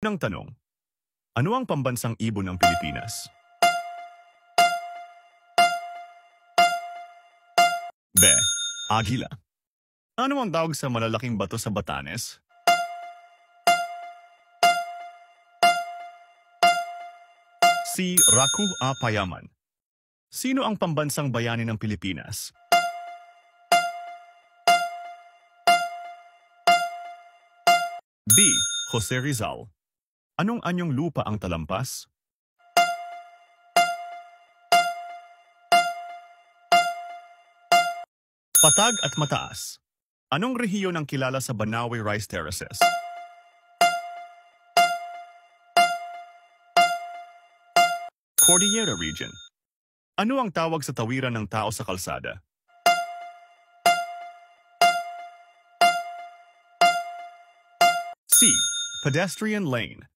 Unang tanong, ano ang pambansang ibon ng Pilipinas? B. Agila. Ano ang tawag sa malalaking bato sa Batanes? C. Raku a Payaman. Sino ang pambansang bayani ng Pilipinas? B. Jose Rizal. Anong anyong lupa ang talampas? Patag at mataas. Anong rehiyon ang kilala sa Banawe Rice Terraces? Cordillera Region. Ano ang tawag sa tawiran ng tao sa kalsada? C. Pedestrian lane.